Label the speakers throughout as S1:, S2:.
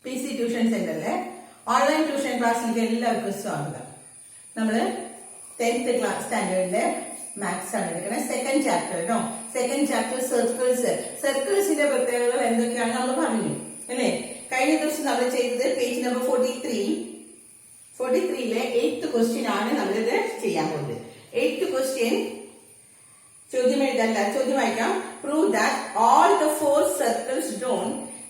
S1: PC tuition സെന്ററിലെ online tuition ക്ലാസ്സിലേക്ക് എല്ലാവർക്കും സ്വാഗതം. നമ്മള് 10th ക്ലാസ് സ്റ്റാൻഡേർഡിലെ മാത്സ് ആണ് എടുക്കുന്നത്. സെക്കൻഡ് ചാപ്റ്റർ കേട്ടോ. Second chapter circles. സർക്കിൾസിന്റെ പ്രത്യേകതകൾ എന്തൊക്കെയാണ് നമ്മൾ പറഞ്ഞു അല്ലേ? കഴിഞ്ഞ ദിവസം നമ്മൾ ചെയ്തത് പേജ് നമ്പർ 43ലെ 8th ക്വസ്റ്റ്യൻ ആണ് നമ്മളിത് ചെയ്യാൻ പോകുന്നത്. 8th ക്വസ്റ്റ്യൻ ചോദ്യം വായിക്കാം. Prove that all the four circles drawn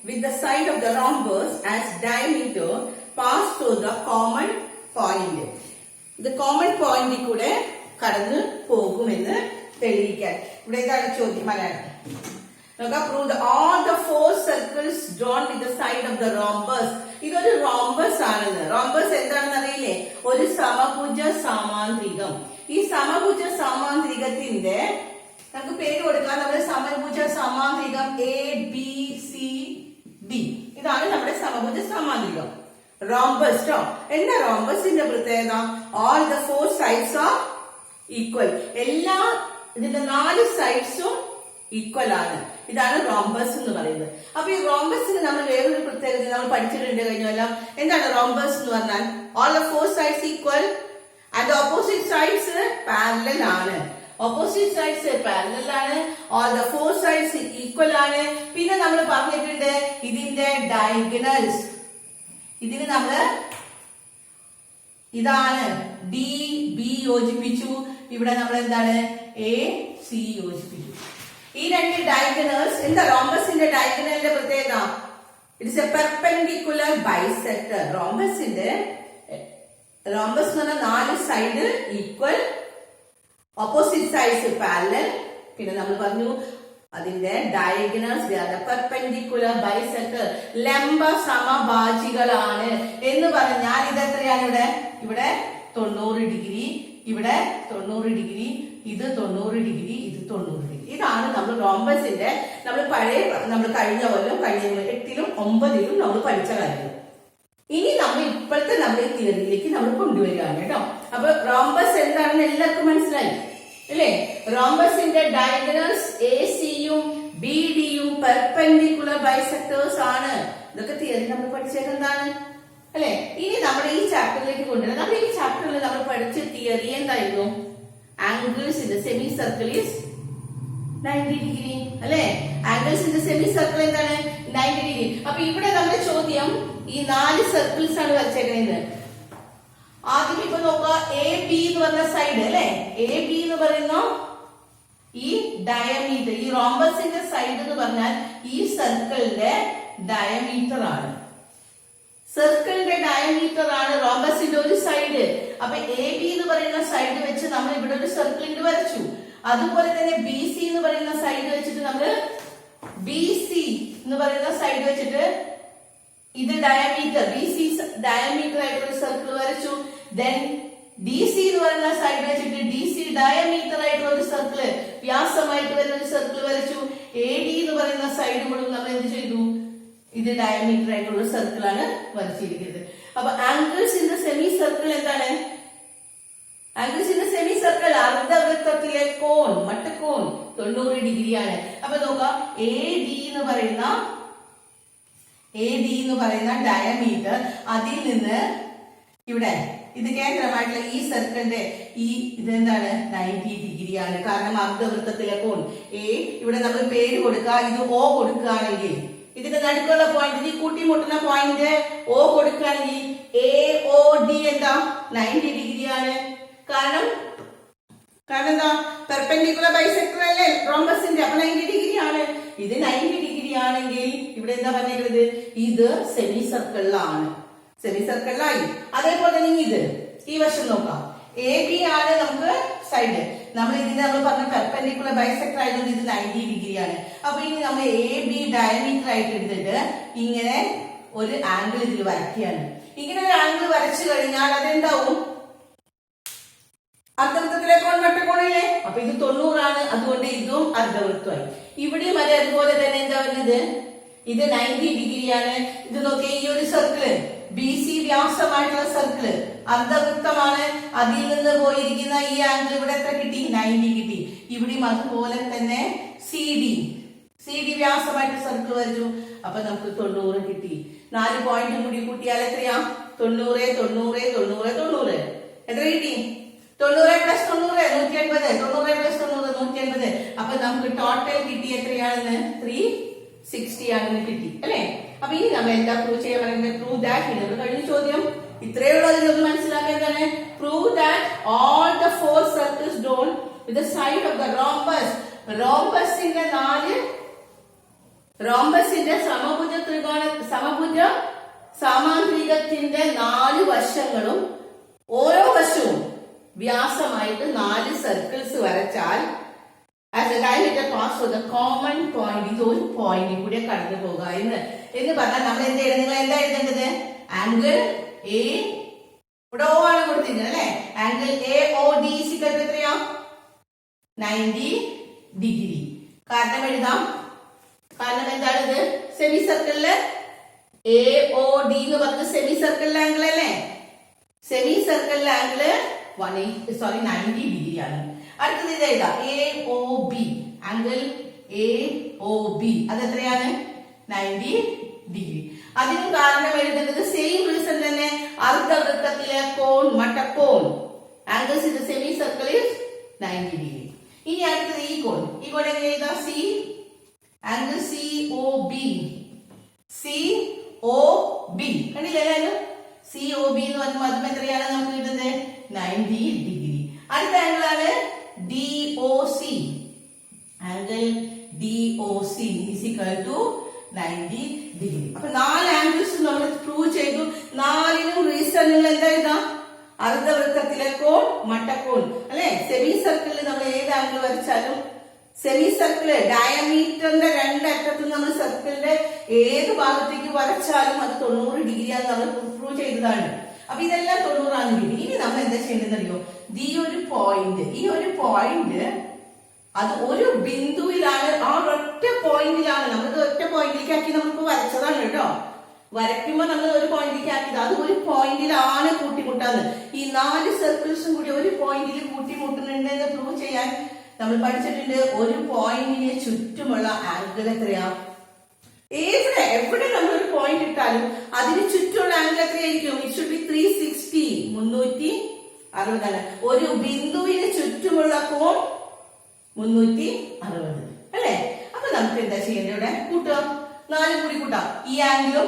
S1: with the side of the rhombus as diameter pass through the common point. The common point കൂടെ കടന്നു പോകുമെന്ന് തെളിയിക്കാൻ. ഇവിടെ ഇതാണ് ചോദ്യം Malayalam. Prove that all the four circles drawn with the side of the rhombus. ഇതൊരു rhombus ആണെന്ന്. Rhombus എന്താണെന്ന് അറിയില്ലേ? ഒരു സമഭുജ സാമാന്ത്രികം. ഈ സമഭുജ സാമാന്ത്രികത്തിന്റെ നമുക്ക് പേര് കൊടുക്കാം. നമ്മുടെ സമഭുജ സാമാന്ത്രികം ABCD. ഇതാണ് നമ്മുടെ സമഭുജ സാമാന്ത്രികം റോംബസ്. എന്താ റോംബസിന്റെ പ്രത്യേകത? All the four sides are equal. എല്ലാ ഇതിന്റെ 4 സൈഡ്സും ഈക്വൽ ആണ്. ഇതാണ് റോംബസ് എന്ന് പറയുന്നത്. അപ്പൊ ഈ റോംബസിന് നമ്മൾ വേറൊരു പ്രത്യേകത നമ്മൾ പഠിച്ചിട്ടുണ്ട് കഴിഞ്ഞാൽ. എന്താണ് റോംബസ് എന്ന് പറഞ്ഞാൽ? All the four sides equal and opposite sides parallel ആണ്. ഓപ്പോസിറ്റ് സൈഡ്സ് പാരലൽ ആണ്. All the four sides equal ആണ്. പിന്നെ നമ്മൾ പറഞ്ഞിട്ടുണ്ട് ഇതിന്റെ ഡയഗണൽസ്. ഇതിന് നമ്മള് ഇതാണ് DB യോജിപ്പിച്ചു. ഇവിടെ നമ്മൾ എന്താണ് AC യോജിപ്പിച്ചു. ഈ രണ്ട് ഡയഗണൽസ് എന്താ റോംബസിന്റെ ഡയഗണലിന്റെ പ്രത്യേകത? It's A perpendicular bisector. Rhombus എന്ന് പറഞ്ഞാൽ 4 side equal, opposite sides parallel. പിന്നെ നമ്മൾ പറഞ്ഞു അതിന്റെ ഡയഗണൽസ് പെർപെൻഡിക്കുലർ ബൈസെക്ടർ, ലംബ സമഭാജികളാണ് എന്ന് പറഞ്ഞാൽ ഇതെത്രയാണ്? ഇവിടെ 90 ഡിഗ്രി, ഇവിടെ 90 ഡിഗ്രി, ഇത് 90 ഡിഗ്രി, ഇത് 90 ഡിഗ്രി. ഇതാണ് നമ്മൾ റോംബസിന്റെ നമ്മൾ കഴിഞ്ഞ കൊല്ലം 8ലും 9ലും നമ്മൾ പഠിച്ച കാര്യം. ഇനി നമ്മൾ ഇപ്പോഴത്തെ നമ്മുടെ തിയറിയിലേക്ക് നമ്മൾ കൊണ്ടുവരികയാണ് കേട്ടോ. അപ്പൊ റോംബസ് എന്താണെന്ന് എല്ലാവർക്കും മനസ്സിലായി അല്ലേ? റോംബസിന്റെ ഡയഗണൽസ് ACയും BDയും പെർപെൻഡിക്കുലർ ബൈസെക്ടേഴ്സ് ആണ്. ഇതൊക്കെ തിയറി നമ്മൾ പഠിച്ചേക്കുന്നതാണ് അല്ലെ? ഇനി നമ്മുടെ ഈ ചാപ്റ്ററിലേക്ക് കൊണ്ടുവരാം. നമ്മുടെ ഈ ചാപ്റ്ററിൽ നമ്മൾ പഠിച്ച തിയറി എന്തായിരുന്നു? Angles in the semi circle is 90 degree അല്ലെ? Angles in the semi circle എന്താണ്? 90 ഡിഗ്രി. അപ്പൊ ഇവിടെ നമ്മുടെ ചോദ്യം ഈ 4 സർക്കിൾസ് ആണ് വരച്ചേക്കുന്നത്. ആദ്യം ഇപ്പൊ നോക്കുക, AB എന്ന് പറഞ്ഞ സൈഡ് അല്ലെ? AB എന്ന് പറയുന്ന ഈ ഡയമീറ്റർ, ഈ റോംബസിന്റെ സൈഡ് എന്ന് പറഞ്ഞാൽ ഈ സർക്കിളിന്റെ ഡയമീറ്റർ ആണ്. സർക്കിളിന്റെ ഡയമീറ്റർ ആണ് റോംബസിന്റെ ഒരു സൈഡ്. അപ്പൊ AB എന്ന് പറയുന്ന സൈഡ് വെച്ച് നമ്മൾ ഇവിടെ ഒരു സർക്കിളിന്റെ വരച്ചു. അതുപോലെ തന്നെ BC എന്ന് പറയുന്ന സൈഡ് വെച്ചിട്ട് നമ്മൾ BC എന്ന് പറയുന്ന സൈഡ് വെച്ചിട്ട് ഇത് ഡയമീറ്റർ, BC ഡയമീറ്റർ ആയിട്ടുള്ള സർക്കിൾ വരച്ചു. ദെൻ DC എന്ന് പറയുന്ന സൈഡ് വെച്ചിട്ട് DC ഡയമീറ്റർ ആയിട്ടുള്ള ഒരു സർക്കിള്, വ്യാസമായിട്ട് വരുന്ന ഒരു സർക്കിൾ വരച്ചു. AD എന്ന് പറയുന്ന സൈഡ് മുഴുവൻ നമ്മൾ എന്ത് ചെയ്തു? ഇത് ഡയമീറ്റർ ആയിട്ടുള്ള സർക്കിൾ ആണ് വരച്ചിരിക്കുന്നത്. അപ്പൊ angles in the semi circle എന്താണ്? Angles in the semi circle അർദ്ധവൃത്തത്തിലെ കോൺ, മട്ടക്കോൺ 90 ഡിഗ്രിയാണ്. അപ്പൊ നോക്കാം, AD എന്ന് പറയുന്ന ഡയമീറ്റർ, അതിൽ നിന്ന് ഇവിടെ ഇത് കേന്ദ്രമായിട്ടുള്ള ഈ സർക്കിളിന്റെ ഇതെന്താണ്? 90 ഡിഗ്രിയാണ്. കാരണം അർദ്ധവൃത്തത്തിലെ കോൺ ഇവിടെ നമ്മൾ പേര് കൊടുക്കുക. ഇത് O കൊടുക്കുകയാണെങ്കിൽ ഇതിന്റെ നടുക്കുള്ള പോയിന്റ്, ഈ കൂട്ടിമുട്ടുന്ന പോയിന്റ് O കൊടുക്കുകയാണെങ്കിൽ AOD എന്താ? 90 ഡിഗ്രിയാണ്. കാരണം എന്താ? പെർപെൻഡിക്കുലർ ബൈസെക്ടർ അല്ലേ റോംബസിന്റെ? അപ്പൊ 90 ഡിഗ്രി ആണ്. ഇത് 90 ഡിഗ്രി ആണെങ്കിൽ ഇവിടെ എന്താ പറഞ്ഞേക്കുന്നത്? ഇത് സെമി സർക്കിളിലാണ്. സെമി സർക്കിളിലായി. അതേപോലെ തന്നെ ഇത് ഈ വശം നോക്കാം. AB ആണ് നമുക്ക് സൈഡ്. നമ്മൾ പറഞ്ഞ പെർപെൻഡിക്കുലർ ബൈസെക്ടർ ആയതുകൊണ്ട് ഇത് 90 ഡിഗ്രിയാണ്. അപ്പൊ ഇനി നമ്മൾ AB ഡയമീറ്റർ ആയിട്ട് എടുത്തിട്ട് ഇങ്ങനെ ഒരു ആംഗിൾ ഇതിൽ വരയ്ക്കുകയാണ്. ഇങ്ങനെ ഒരു ആംഗിൾ വരച്ചു കഴിഞ്ഞാൽ അതെന്താവും? അർദ്ധവൃത്തത്തിലെ കോൺ മട്ടക്കോണില്ലേ? അപ്പൊ ഇത് 90 ആണ്. അതുകൊണ്ട് ഇതും അർദ്ധവൃത്തമായി. ഇവിടെയും അതുപോലെ തന്നെ എന്താ പറയുന്നത്? ഇത് 90 ഡിഗ്രിയാണ്. ഇത് നോക്കിയ ഈ ഒരു സർക്കിള് BC വ്യാസമായിട്ടുള്ള സർക്കിള് അർദ്ധവൃത്തമാണ്. അതിൽ നിന്ന് പോയിരിക്കുന്ന ഈ ആംഗിൾ ഇവിടെ എത്ര കിട്ടി? 90 കിട്ടി. ഇവിടെയും അതുപോലെ തന്നെ CD വ്യാസമായിട്ട് സർക്കിൾ വരച്ചു. അപ്പൊ നമുക്ക് 90 കിട്ടി. 4 പോയിന്റും കൂടി കൂട്ടിയാൽ എത്രയാ? 90, 90, 90, 90. എത്ര കിട്ടി? 90 പ്ലസ് 90 180, 90 പ്ലസ് 90 180. അപ്പൊ നമുക്ക് ടോട്ടൽ കിട്ടി എത്രയാണെന്ന്? 360 ആണെന്ന് കിട്ടി അല്ലെ? അപ്പൊ ഇനി നമ്മൾ എന്താ പ്രൂവ് ചെയ്യാൻ പറയുന്നത്? Prove that. ഇത് കഴിഞ്ഞ ചോദ്യം ഇത്രയേ ഉള്ളൂ. അതിലൊന്ന് മനസ്സിലാക്കേണ്ടതാണ്. Prove that all the 4 circles drawn with the side of the rhombus. റോംബസിന്റെ സമഭുജ സാമാന്ത്രികത്തിന്റെ 4 വശങ്ങളും ഓരോ വശവും വ്യാസമായിട്ട് 4 സർക്കിൾസ് വരച്ചാൽ as a diameter pass through the common point, ഇത് ഒരു പോയിന്റിൽ കൂടെ കടന്നു പോകുക എന്ന് പറഞ്ഞാൽ നമ്മൾ എന്ത് ചെയ്യണം? നിങ്ങൾ എന്താ എഴുതേണ്ടത്? ആംഗിൾ എ ഇവിടെ O ആണ് കൊടുത്തിരിക്കുന്നത് അല്ലെ? ആംഗിൾ AOD എത്രയാ? 90 ഡിഗ്രി. കാരണം എഴുതാം. കാരണം എന്താണിത്? സെമി സർക്കിളില് AOD എന്ന് പറഞ്ഞത് സെമി സർക്കിളിലെ ആംഗിൾ അല്ലേ? സെമി സർക്കിളിലെ ആംഗിള് 90 ഡിഗ്രി ആണ്. അടുത്തത് ഇത് എഴുതാം. AOB ആംഗിൾ AOB അത് എത്രയാണ്? 90 ഡിഗ്രി. അതിനും കാരണം എഴുതേണ്ടത് സെയിം റീസൺ തന്നെ. അർദ്ധവൃത്തത്തിലെ കോൺ മട്ടക്കോൺ angles in the semi circle is 90 degree. ഇനി അടുത്തത് ഈ കോൺ എങ്ങനെ എഴുതാം? ആംഗിൾ COB കണ്ടില്ലേ? COB എന്ന് പറയുമ്പോൾ അതും എത്രയാണ് നമുക്ക് കിട്ടുന്നത്? 90 ഡിഗ്രി. അടുത്ത ആംഗിൾ ആണ് DOC. Angle DOC is equal to 90 degree. അപ്പൊ 4 ആംഗിൾസ് നമ്മൾ പ്രൂവ് ചെയ്തു. 4നും റീസൺ നിങ്ങൾ എന്താ എഴുതാം? അർദ്ധവൃത്തത്തിലെ കോൺ മട്ടക്കോൺ അല്ലെ? സെമി സർക്കിളിൽ നമ്മൾ ഏത് ആംഗിൾ വരച്ചാലും സെമി സർക്കിള് ഡയമീറ്ററിന്റെ 2 അറ്റത്തും നമ്മൾ സർക്കിളിന്റെ ഏത് ഭാഗത്തേക്ക് വരച്ചാലും അത് 90 ഡിഗ്രിയാണ് നമ്മൾ പ്രൂവ് ചെയ്തതാണ്. അപ്പൊ ഇതെല്ലാം 90 ഡിഗ്രി. ഇനി നമ്മൾ എന്താ ചെയ്യേണ്ടതെന്ന് അറിയോ? ഈ ഒരു പോയിന്റ് അത് ഒരു ബിന്ദുവിലാണ്. ആ ഒറ്റ പോയിന്റിലാണ്. നമ്മൾ ഒറ്റ പോയിന്റിലേക്ക് ആക്കി നമുക്ക് വരച്ചതാണ് കേട്ടോ. വരയ്ക്കുമ്പോ നമ്മൾ ഒരു പോയിന്റിലേക്ക് ആക്കിയത് അത് ഒരു പോയിന്റിലാണ് കൂട്ടിമുട്ടാന്ന്. ഈ 4 സർക്കിൾസും കൂടി ഒരു പോയിന്റിൽ കൂട്ടിമുട്ടുന്നുണ്ട് എന്ന് പ്രൂവ് ചെയ്യാൻ നമ്മൾ പഠിച്ചിട്ടുണ്ട്. ഒരു പോയിന്റിന് ചുറ്റുമുള്ള ആംഗിൾ എത്രയാ? എവിടെ നമ്മൾ ഒരു പോയിന്റ് ഇട്ടാലും അതിന് ചുറ്റുമുള്ള ആംഗിൾ എത്രയായിരിക്കും? It should be 360 360. ഒരു ബിന്ദുവിന് ചുറ്റുമുള്ള കോൺ 360 അല്ലെ? അപ്പൊ നമുക്ക് എന്താ ചെയ്യേണ്ടത്? ഇവിടെ കൂട്ടാം. 4 കൂടി കൂട്ടാം. ഈ ആംഗിളും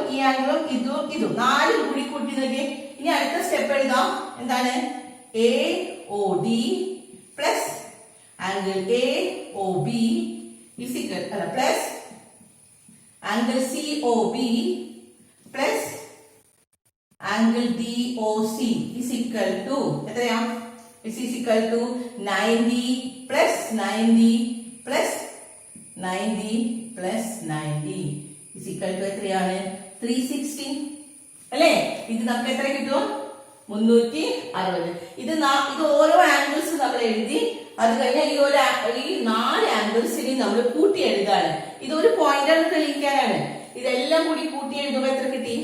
S1: ഇതും 4 കൂടി കൂട്ടി നോക്കി. ഇനി അടുത്ത സ്റ്റെപ്പ് എഴുതാം. എന്താണ്? AOD plus angle AOB is equal plus angle COB plus angle DOC is equal to എത്രയാ? It is equal to 90 plus 90 plus 90 plus 90 is equal to എത്രയാണ്? 360 അല്ലേ? ഇത് നമുക്ക് എത്ര കിട്ടും? 360. ഇത് ഓരോ ആംഗിൾസ് നമ്മൾ എഴുതി. അത് കഴിഞ്ഞാൽ ഈ 4 ആംഗിൾസിനെ നമ്മൾ കൂട്ടി എഴുതാണ്. ഇതൊരു പോയിന്റാണ് തെളിയിക്കാനാണ്. ഇതെല്ലാം കൂടി കൂട്ടി എഴുതുമ്പോൾ എത്ര കിട്ടി?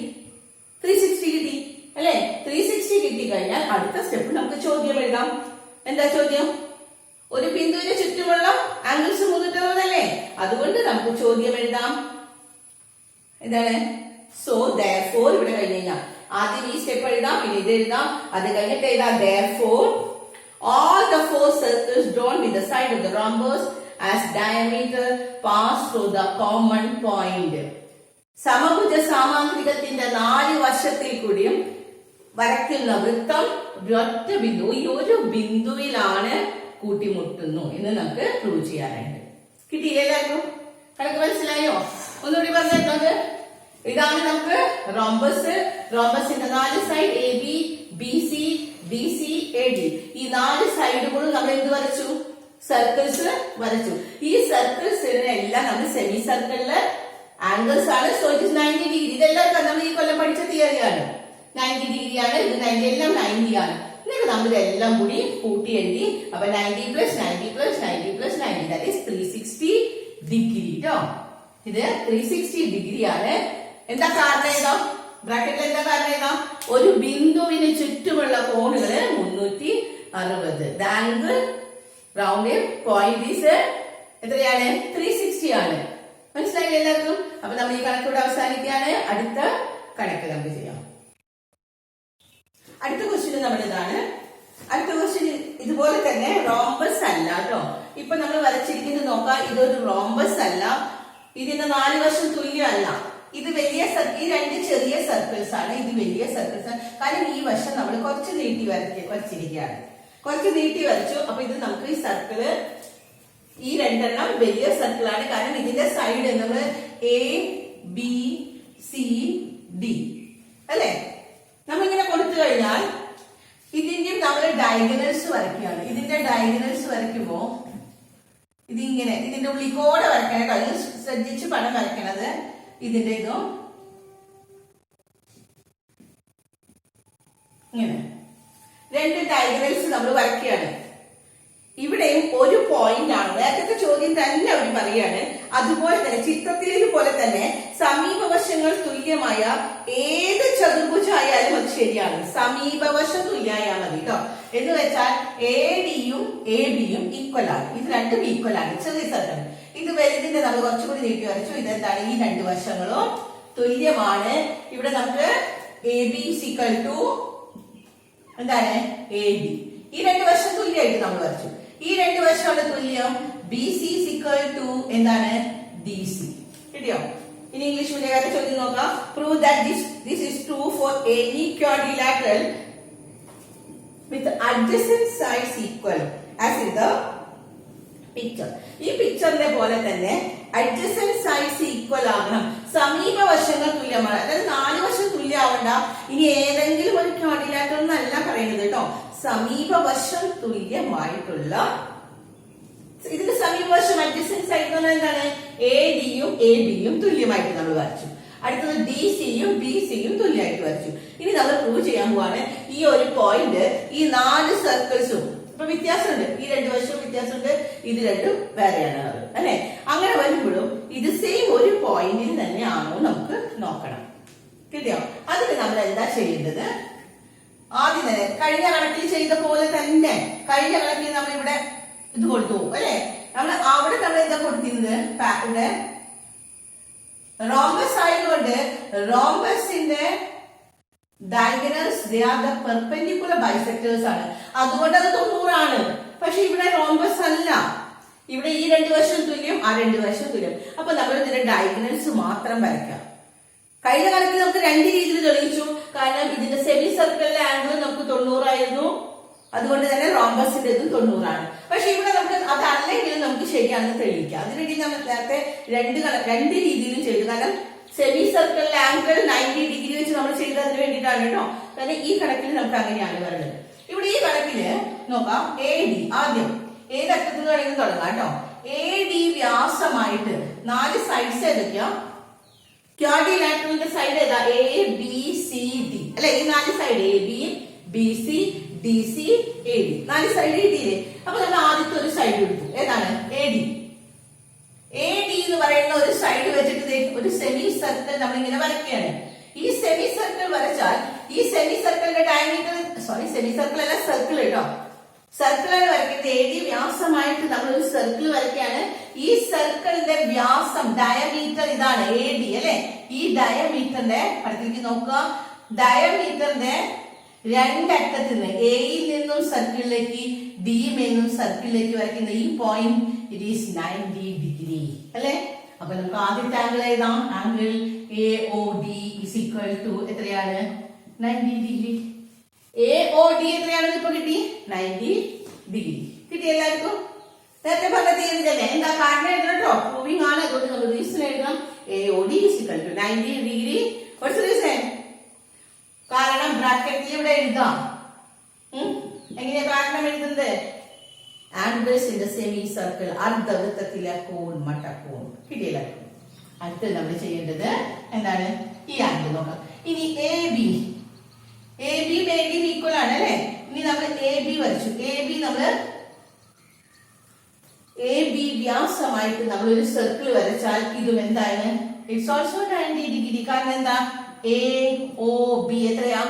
S1: 360 കിട്ടി അല്ലെ? 360 കിട്ടി കഴിഞ്ഞാൽ അടുത്ത സ്റ്റെപ്പ് നമുക്ക് ചോദ്യം എഴുതാം. എന്താ ചോദ്യം? ഒരു ബിന്ദുവിന് ചുറ്റുമുള്ള ആംഗിൾസ് 360 അതുകൊണ്ട് നമുക്ക് ചോദ്യം എഴുതാം. എന്താണ്? സോ therefore ഇവിടെ കഴിഞ്ഞാൽ ആദ്യം ഈ സ്റ്റെപ്പ് എഴുതാം, പിന്നെ ഇത് എഴുതാം, അത് കഴിഞ്ഞിട്ട് എഴുതാം therefore all the 4 circles drawn with the side of the rhombus as diameter pass through the common point. സമഭുജ സാമാന്ത്രികത്തിന്റെ 4 വശത്തിൽ കൂടിയും വരയ്ക്കുന്ന വൃത്തം ഒറ്റ ബിന്ദു, ഈ ഒരു ബിന്ദുവിലാണ് കൂട്ടിമുട്ടുന്നു എന്ന് നമുക്ക് പ്രൂവ് ചെയ്യാനുണ്ട്. കിട്ടിയില്ലേ എല്ലാവർക്കും? കണക്ക് മനസ്സിലായോ? ഒന്നുകൂടി പറഞ്ഞത് ഇതാണ് നമുക്ക് റോംബസിന്റെ 4 side AB BC DC AD. ഈ 4 സൈഡുകളും നമ്മൾ എന്ത് വരച്ചു? സർക്കിൾസ് വരച്ചു. ഈ സർക്കിൾസിനെ എല്ലാം നമ്മൾ സെമി സർക്കിളില് ആംഗിൾസ് ആണ്. So it is 90 degree. ഇതെല്ലാം നമ്മൾ ഈ കൊല്ലം പഠിച്ച തിയറിയാണ്. 90 ഡിഗ്രി ആണ്. ഇത് 90 എല്ലാം 90 ആണ്. എന്നിട്ട് നമ്മൾ ഇതെല്ലാം കൂടി കൂട്ടി എഴുതി. അപ്പൊ 90 plus 90 plus 90 plus 90 that is 360 degree ട്ടോ. ഇത് 360 ഡിഗ്രി ആണ്. എന്താ കാരണം എഴുതാം? ബ്രാക്കറ്റിൽ എന്താ കാരണം എഴുതാം? ഒരു ബിന്ദുവിന് ചുറ്റുമുള്ള കോണുകള് 360. The angle round point is എത്രയാണ്? 360 ആണ്. മനസ്സിലായില്ലേ എല്ലാവർക്കും? അപ്പൊ നമ്മൾ ഈ കണക്കൂടെ അവസാനിക്കുകയാണ്. അടുത്ത കണക്ക് നമുക്ക് ചെയ്യാം. അടുത്ത ക്വസ്റ്റ്യൻ നമ്മുടെ ഇതാണ്. അടുത്ത ക്വസ്റ്റ്യൻ ഇതുപോലെ തന്നെ റോംബസ് അല്ല കേട്ടോ. ഇപ്പൊ നമ്മൾ വരച്ചിരിക്കുന്നത് നോക്കാം, ഇതൊരു റോംബസ് അല്ല, ഇതിന്റെ 4 വശം തുല്യമല്ല. ഇത് വലിയ ഈ 2 ചെറിയ സർക്കിൾസ് ആണ്, ഇത് വലിയ സർക്കിൾസ് ആണ്. കാരണം ഈ വശം നമ്മൾ കുറച്ച് നീട്ടി വരച്ചിരിക്കുകയാണ്, കുറച്ച് നീട്ടി വരച്ചു. അപ്പൊ ഇത് നമുക്ക് ഈ സർക്കിള്, ഈ 2 എണ്ണം വലിയ സർക്കിളാണ്. കാരണം ഇതിന്റെ സൈഡ് നമ്മൾ എ ബി സി ഡി അല്ലെ, നമ്മളിങ്ങനെ കൊടുത്തു കഴിഞ്ഞാൽ ഇതിന്റെ നമ്മൾ ഡയഗണൽസ് വരയ്ക്കുകയാണ്. ഇതിന്റെ ഡയഗണൽസ് വരയ്ക്കുമ്പോ ഇതിങ്ങനെ ഇതിന്റെ ഉള്ളിൽ കൂടെ വരയ്ക്കണം കേട്ടോ. ഇത് ശ്രദ്ധിച്ച് പണം വരയ്ക്കണത്. ഇതിന്റെ ഇതോ ഇങ്ങനെ 2 ഡയഗണൽസ് നമ്മൾ വരയ്ക്കുകയാണ്. ഇവിടെയും ഒരു പോയിന്റ് ആണ്. നേരത്തെ ചോദ്യം തന്നെ അവർ പറയാണ്. അതുപോലെ തന്നെ ചിത്രത്തിലേതുപോലെ തന്നെ സമീപവശങ്ങൾ തുല്യമായ ഏത് ചതുർഭുജായാലും അത് ശരിയാണ്. സമീപവശം തുല്യമായാൽ മതി കേട്ടോ. എന്ന് വെച്ചാൽ എ ഡിയും എ ബിയും ഈക്വൽ ആണ്. ഇത് രണ്ടും ഈക്വൽ ആണ്. ചെറിയ സർക്കിൾ. ഇത് വലുതിന്റെ നമ്മൾ കുറച്ചുകൂടി നീട്ടി വരച്ചു. ഇതെന്താണ്? ഈ 2 വശങ്ങളും തുല്യമാണ്. ഇവിടെ നമുക്ക് എ ബി ഈക്വൽ ടു എന്താണ്? A D. ഈ 2 വശം തുല്യമായിട്ട് നമ്മൾ വരച്ചു. ഈ 2 വശമാണ് തുല്യം. ബി സി ഈക്വൽ ടു എന്താണ്? D C. കിട്ടിയോ? ഇനി ഇംഗ്ലീഷ് മീഡിയക്കാരുടെ ചോദ്യം നോക്കാം. Prove that this is true for any quadrilateral with adjacent sides equal as in the picture. ഈ പിക്ചറിനെ പോലെ തന്നെ അഡ്ജസന്റ് സൈഡ്സ് ഈക്വൽ ആകണം. സമീപ വശങ്ങൾ തുല്യമാണ്. അതായത് 4 വശം തുല്യമാവണ്ട. ഇനി ഏതെങ്കിലും ഒരു ക്വാഡ്രിലാറ്ററൽ എന്നല്ല പറയുന്നത് കേട്ടോ. സമീപവശം തുല്യമായിട്ടുള്ള, ഇതിന്റെ സമീപവശം അഡ്ജസന്റ് സൈഡ് എന്ന് പറഞ്ഞാൽ എന്താണ്? എ ഡിയും എ ബിയും തുല്യമായിട്ട് നമ്മൾ വരച്ചു. അടുത്തത് ഡി സിയും ബി സിയും തുല്യമായിട്ട് വരച്ചു. ഇനി നമ്മൾ പ്രൂവ് ചെയ്യാൻ പോവാണ് ഈ ഒരു പോയിന്റ് ഈ 4 സർക്കിൾസും ഇപ്പൊ വ്യത്യാസമുണ്ട്. ഈ 2 വശവും വ്യത്യാസമുണ്ട്, ഇത് രണ്ടും വേറെയാണ് അല്ലെ. അങ്ങനെ വരുമ്പോഴും ഇത് സെയിം ഒരു പോയിന്റിൽ തന്നെയാണോ നമുക്ക് നോക്കണം. കിട്ടിയോ? അതിന് നമ്മൾ എന്താ ചെയ്യേണ്ടത്? ആദ്യം തന്നെ കഴിഞ്ഞ കണക്കിൽ ചെയ്ത പോലെ തന്നെ, കഴിഞ്ഞ കണക്കിൽ നമ്മൾ ഇവിടെ ഇത് കൊടുത്തു അല്ലെ. നമ്മൾ അവിടെ നമ്മൾ എന്താ കൊടുത്തിരുന്നത്? ഇവിടെ റോംബസ് ആയതുകൊണ്ട് റോംബസിന്റെ diagonals they are the perpendicular bisectors ആണ്. അതുകൊണ്ട് അത് 90 ആണ്. പക്ഷെ ഇവിടെ റോംബസ് അല്ല. ഇവിടെ ഈ 2 വശം തുല്യം, ആ 2 വശം തുല്യം. അപ്പൊ നമ്മൾ ഇതിന്റെ ഡയഗണൽസ് മാത്രം വരയ്ക്കാം. കഴിഞ്ഞ കണക്കിൽ നമുക്ക് 2 രീതിയിൽ തെളിയിച്ചു. കാരണം ഇതിന്റെ സെമി സർക്കിളിലെ ആംഗിൾ നമുക്ക് 90 ആയിരുന്നു. അതുകൊണ്ട് തന്നെ റോംബസിന്റെ ഇതും 90 ആണ്. പക്ഷെ ഇവിടെ നമുക്ക് അതല്ലെങ്കിലും നമുക്ക് ശരിയാണെന്ന് തെളിയിക്കാം. അതിനുവേണ്ടി നമ്മൾ നേരത്തെ 2 രീതിയിലും ചെയ്തു. കാരണം സെമി സർക്കിളിലെ ആംഗിൾ 90 ഡിഗ്രി വെച്ച് നമ്മൾ ചെയ്തതിന് വേണ്ടിയിട്ടാണ് കേട്ടോ. കാരണം ഈ കണക്കിൽ നമുക്ക് അങ്ങനെയാണ് വരുന്നത്. ഇവിടെ ഈ കണക്കില് നോക്കാം. എ ഡി ആദ്യം ഏതറ്റത്ത് നിന്ന് വേണമെങ്കിൽ തുടങ്ങാം കേട്ടോ. എ ഡി വ്യാസമായിട്ട് 4 സൈഡ്സ് ഏതൊക്കെയാ? ക്വാഡ്രിലാറ്ററലിന്റെ സൈഡ് ഏതാ? എ ബി സി ഡി അല്ലെ. ഈ 4 side A B B C D C A D 4 side കിട്ടിയില്ലേ? അപ്പൊ നമ്മൾ ആദ്യത്തെ ഒരു സൈഡ് എടുത്തു. ഏതാണ്? A D. എ ഡി എന്ന് പറയുന്ന ഒരു സൈഡ് വെച്ചിട്ട് ഒരു സെമി സർക്കിൾ നമ്മൾ ഇങ്ങനെ വരയ്ക്കുകയാണ്. ഈ സെമി സർക്കിൾ വരച്ചാൽ ഈ സെമി സർക്കിളിന്റെ ഡയമീറ്റർ, സോറി സെമി സർക്കിൾ അല്ല, സർക്കിൾ കേട്ടോ. സർക്കിളാണ് വരയ്ക്കുന്നത്. എ ഡി വ്യാസമായിട്ട് നമ്മൾ ഒരു സർക്കിൾ വരയ്ക്കുകയാണ്. ഈ സർക്കിളിന്റെ വ്യാസം ഡയമീറ്റർ ഇതാണ് എ ഡി അല്ലെ. ഈ ഡയമീറ്ററിന്റെ അടുത്തേക്ക് നോക്കുക. ഡയമീറ്ററിന്റെ 2 അറ്റത്ത് നിന്ന് എയിൽ നിന്നും സർക്കിളിലേക്ക് ഡിയിൽ നിന്നും സർക്കിളിലേക്ക് വരയ്ക്കുന്ന ഈ പോയിന്റ് ഇറ്റ് ഈസ് 90 ഡിഗ്രി അല്ലെ. അപ്പൊ നമുക്ക് ആദ്യത്തെ ആംഗിൾ എഴുതാം. Angle A O D is equal to എത്രയാണ്? 90 ഡിഗ്രി. എ ഒ ഡി എത്രയാണെന്ന് ഇപ്പൊ കിട്ടി? 90 ഡിഗ്രി. കിട്ടി എല്ലാവർക്കും? നേരത്തെ പറഞ്ഞ തീയതി തന്നെ എന്താ കാരണം എഴുതണം കേട്ടോ. പ്രൂവിംഗ് ആണ്. അതുകൊണ്ട് നമ്മൾ റീസൺ എഴുതാം. A O D is equal to 90 degree. What's the reason? കാരണം ബ്രാക്കറ്റിൽ ഇവിടെ എഴുതാം. എങ്ങനെയാ കാരണം എഴുതുന്നത്? Angles in the semi circle, അർദ്ധവൃത്തത്തിലെ കോൺ മട്ടക്കോൺ. കിട്ടിയില്ല? അടുത്ത് നമ്മൾ ചെയ്യേണ്ടത് എന്താണ്? ഈ ആംഗിൾ നോക്കാം. ഇനി A B, A B A D equal ആണ് അല്ലെ. ഇനി നമ്മൾ എ ബി വരച്ചു. എ ബി നമ്മള് എ ബി വ്യാസമായിട്ട് നമ്മൾ ഒരു സർക്കിൾ വരച്ചാൽ ഇതും എന്താണ്? It's also 90 degree. കാരണം എന്താ? എ ഒ ബി എത്രയാ?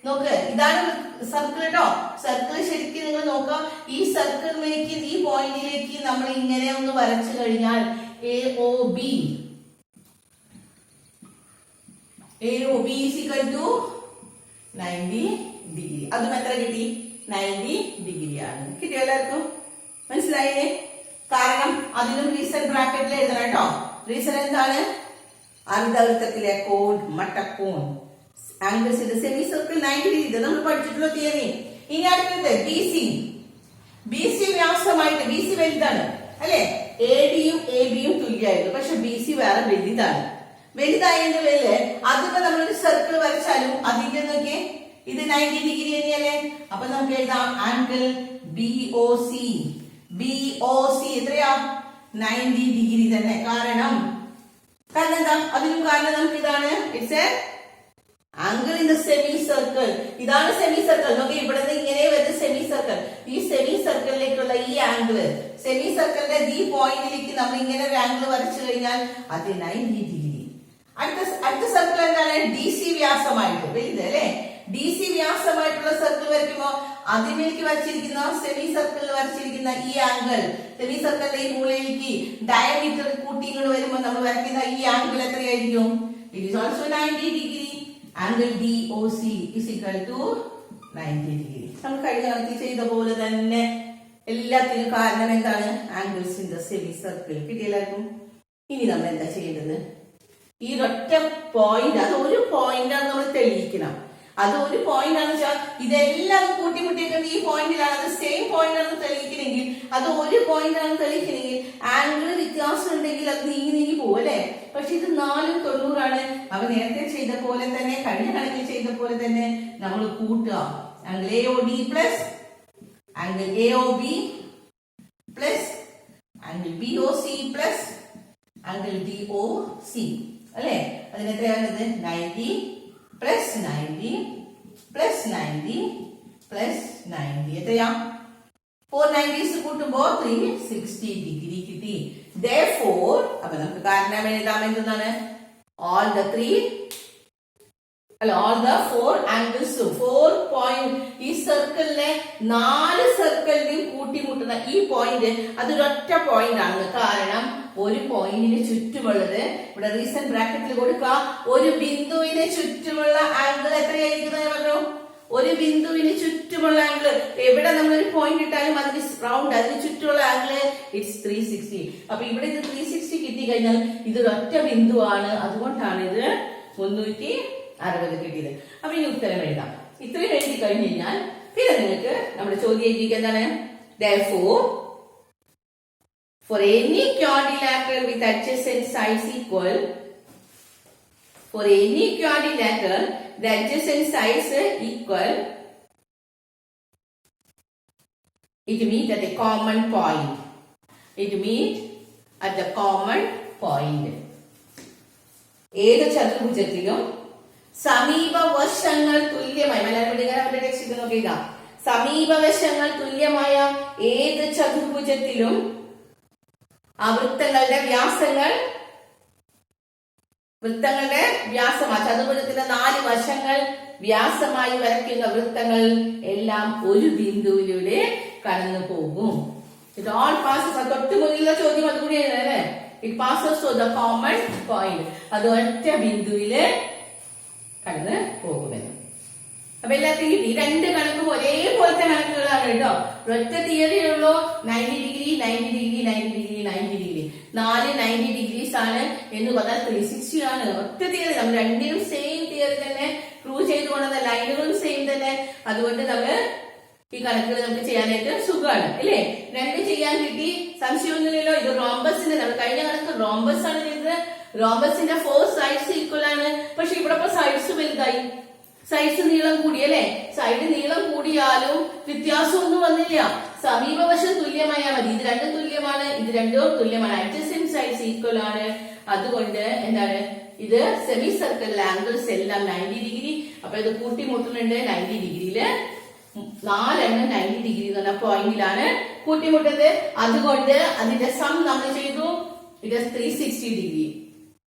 S1: നോക്ക്, ഇതാണ് സർക്കിൾ കേട്ടോ. സർക്കിൾ ശരിക്കും നിങ്ങൾ നോക്കാം. ഈ സർക്കിളിലേക്ക്, ഈ പോയിന്റിലേക്ക് നമ്മൾ ഇങ്ങനെ ഒന്ന് വരച്ചു കഴിഞ്ഞാൽ A O B AOB is equal to 90 degree. അതും എത്ര കിട്ടി? 90 ഡിഗ്രി ആണ്. കിട്ടിയോ എല്ലാവർക്കും? മനസ്സിലായില്ലേ? കാരണം അതിനും റീസൺ ബ്രാക്കറ്റിൽ എഴുതണം കേട്ടോ. റീസൺ എന്താണ്? അർദ്ധവൃത്തത്തിലെ കോൺ മട്ടക്കോൺ angles in semi circle 90 degree. ഇത് നമ്മൾ പഠിച്ചിട്ടുള്ള തിയറി. ഇനി അടുത്തത് ബി സി വ്യാസമായിട്ട്, ബി സി വലുതാണ് അല്ലെ? ADയും ABയും തുല്യമായിരുന്നു. പക്ഷെ BC വേറെ വലുതാണ്. വലുതായതിന്റെ പേരില് അതിപ്പോ നമ്മളൊരു സർക്കിൾ വരച്ചാലും അതിന്റെ നോക്കിയേ ഇത് 90 ഡിഗ്രി തന്നെയല്ലേ? അപ്പൊ നമുക്ക് എഴുതാം ആംഗിൾ BOC. BOC എത്രയാ? 90 ഡിഗ്രി തന്നെ. കാരണം എന്താ? അതിനും കാരണം നമുക്ക് ഇതാണ്. It's A angle in the semi circle. ഇതാണ് സെമി സർക്കിൾ. നോക്കി ഇവിടെ നിന്ന് ഇങ്ങനെ വരുന്ന സെമി സർക്കിൾ. ഈ സെമി സർക്കിളിലേക്കുള്ള ഈ ആംഗിള്, സെമി സർക്കിളിന്റെ ഈ പോയിന്റിലേക്ക് നമ്മൾ ഇങ്ങനെ ഒരു ആംഗിൾ വരച്ചു കഴിഞ്ഞാൽ അത് 90 ഡിഗ്രി. അടുത്ത സർക്കിൾ എന്താണ്? DC വ്യാസമായിട്ട് വലുത് അല്ലെ? DC വ്യാസമായിട്ടുള്ള സർക്കിൾ വരയ്ക്കുമ്പോ അതിലേക്ക് വരച്ചിരിക്കുന്ന സെമി സർക്കിളിൽ വരച്ചിരിക്കുന്ന ഈ ആംഗിൾ, സെമി സർക്കിളിന്റെ ഈ മൂലയിലേക്ക് ഡയമീറ്റർ കൂട്ടി ഇങ്ങോട്ട് വരുമ്പോൾ നമ്മൾ വരയ്ക്കുന്ന ഈ ആംഗിൾ എത്രയായിരിക്കും? It is also 90 degree. Angle DOC is equal to 90 degree. നമ്മൾ കഴിഞ്ഞ കണക്ക് ചെയ്ത പോലെ തന്നെ എല്ലാത്തിനും കാരണം എന്താണ്? Angles in the semi circle. കിട്ടിയെല്ലാവർക്കും? ഇനി നമ്മൾ എന്താ ചെയ്യേണ്ടത്? ഈ ഒറ്റ പോയിന്റ്, അത് ഒരു പോയിന്റാണ് നമ്മൾ തെളിയിക്കണം. അത് ഒരു പോയിന്റ് ആണെന്ന് വെച്ചാൽ ഇതെല്ലാം കൂട്ടിമുട്ടിയേക്കുന്നത് ഈ പോയിന്റിലാണ്. അത് സെയിം പോയിന്റ് ആണെന്ന് തെളിയിക്കണമെങ്കിൽ, അത് ഒരു പോയിന്റ് ആണെന്ന് തെളിയിക്കണമെങ്കിൽ ആംഗിൾ വ്യത്യാസം ഉണ്ടെങ്കിൽ അത് നീങ്ങി പോകും അല്ലെ? പക്ഷെ ഇത് 4ഉം 90 ആണ്. അവ നേരത്തെ ചെയ്ത പോലെ തന്നെ, കഴിഞ്ഞ കണക്കിൽ ചെയ്ത പോലെ തന്നെ നമ്മൾ കൂട്ടുക. Angle AOD plus angle AOB plus angle BOC plus angle DOC അല്ലെ? അതിന് എത്രയാണത്? 90 പ്ലസ് 90 പ്ലസ് 90 പ്ലസ് 90 എത്രയാ? 490s കൂട്ടുമ്പോ 360 ഡിഗ്രി കിട്ടി. Therefore അപ്പൊ നമുക്ക് കാരണം എഴുതാം. എന്താണ്? all the 4 angles, 4 പോയിന്റ്, ഈ സർക്കിളിലെ 4 സർക്കിളിനെയും കൂട്ടിമുട്ടുന്ന ഈ പോയിന്റ് അതൊരൊറ്റ പോയിന്റ് ആണ്. കാരണം ഒരു പോയിന്റിന് ചുറ്റുമുള്ളത്, ഇവിടെ റീസൺ ബ്രാക്കറ്റിൽ കൊടുക്കുക, ഒരു ബിന്ദുവിന് ചുറ്റുമുള്ള ആംഗിൾ എത്രയായിരിക്കും പറഞ്ഞു? ഒരു ബിന്ദുവിന് ചുറ്റുമുള്ള ആംഗിൾ, എവിടെ നമ്മളൊരു പോയിന്റ് ഇട്ടാലും അതിന് റൗണ്ട്, അതിന് ചുറ്റുമുള്ള ആംഗിൾ ഇറ്റ്സ് 360. അപ്പൊ ഇവിടെ ഇത് 360 കിട്ടി കഴിഞ്ഞാൽ ഇതൊരൊറ്റ ബിന്ദുവാണ്. അതുകൊണ്ടാണ് ഇത് 360 കിട്ടിയത്. അപ്പൊ ഇനി ഉത്തരം എഴുതാം. ഇത്രയും എഴുതി കഴിഞ്ഞു കഴിഞ്ഞാൽ പിന്നെ നിങ്ങൾക്ക് നമ്മുടെ ചോദ്യം എഴുതിയിരിക്കുക എന്താണ്? Therefore for any quadrilateral with adjacent sides equal, for any quadrilateral the adjacent sides equal, it meet at a common point. It meet at the common point. ഏത് ചതുർഭുജത്തിലും സമീപവശങ്ങൾ തുല്യമായി, മലയാളം ടെക്സ്റ്റ് നോക്കിയ സമീപവശങ്ങൾ തുല്യമായ ഏത് ചതുർഭുജത്തിലും ആ വൃത്തങ്ങളുടെ വ്യാസമായി, ചതുർഭുജത്തിന്റെ 4 വശങ്ങൾ വ്യാസമായി വരയ്ക്കുന്ന വൃത്തങ്ങൾ എല്ലാം ഒരു ബിന്ദുവിലൂടെ കടന്നു പോകും. It all passes. തൊട്ട് മുന്നിലുള്ള ചോദ്യം അതുകൂടി അല്ലേ? It passes to the common point. അത് ഒറ്റ ബിന്ദുവില് കടന്ന് പോകുമെന്ന്. അപ്പൊ എല്ലാത്തിനും കിട്ടി. 2 കണക്കും ഒരേപോലത്തെ കണക്കുകളാണ് കേട്ടോ. ഒറ്റ തിയറിയുള്ളൂ. 90 degree 90 degree 90 degree 90 degree 4 90 degrees ആണ് എന്ന് പറഞ്ഞാൽ 360 ആണ്. ഒറ്റ തിയറി. നമ്മൾ രണ്ടിനും സെയിം തിയറി തന്നെ പ്രൂവ് ചെയ്തുകൊണ്ടുവന്ന ലൈനുകളും സെയിം തന്നെ. അതുകൊണ്ട് നമ്മള് ഈ കണക്കുകൾ നമുക്ക് ചെയ്യാനായിട്ട് സുഖമാണ് അല്ലേ? 2 ചെയ്യാൻ കിട്ടി, സംശയമൊന്നുമില്ലല്ലോ. ഇത് റോംബസിന്റെ, നമ്മൾ കഴിഞ്ഞ കണക്ക് റോംബസ് ആണ് ചെയ്തത്. റോംബസിന്റെ 4 സൈഡ്സ് ഈക്വൽ ആണ്. പക്ഷെ ഇവിടെ സൈഡ്സ് വലുതായി, സൈഡ്സ് നീളം കൂടി അല്ലെ? സൈഡ് നീളം കൂടിയാലും വ്യത്യാസമൊന്നും വന്നില്ല. സമീപവശം തുല്യമായാൽ മതി. ഇത് 2 തുല്യമാണ്, ഇത് 2 തുല്യമാണ്. അഡ്ജസന്റ് സൈഡ്സ് ഈക്വൽ ആണ്. അതുകൊണ്ട് എന്താണ്? ഇത് സെമി സർക്കിളിലെ ആംഗിൾസ് എല്ലാം 90 ഡിഗ്രി. അപ്പൊ ഇത് കൂട്ടിമുട്ടുന്നുണ്ട് 90 ഡിഗ്രിയില്. 4 എണ്ണം 90 ഡിഗ്രി എന്ന് പറഞ്ഞ പോയിന്റിലാണ് കൂട്ടിമുട്ടത്. അതുകൊണ്ട് അതിന്റെ സം നമ്മൾ ചെയ്തു. It 360 degree.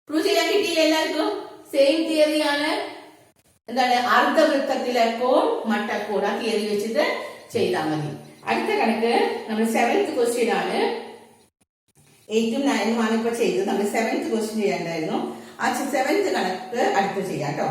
S1: പ്രൂവ് ചെയ്യാൻ കിട്ടിയില്ല എല്ലാവർക്കും? സെയിം തിയറിയാണ്. എന്താണ്? അർദ്ധവൃത്തത്തിലെ കോൺ മട്ടക്കോൺ. ആ തിയറി വെച്ചിട്ട് ചെയ്താൽ മതി. അടുത്ത കണക്ക് നമ്മൾ 7th ക്വസ്റ്റ്യൻ ആണ്. 8ഉം 9ഉം ആണ് ഇപ്പൊ ചെയ്തത്. നമ്മൾ 7th ക്വസ്റ്റ്യൻ ചെയ്യണ്ടായിരുന്നു. ആ 7th കണക്ക് അടുത്ത് ചെയ്യാം കേട്ടോ.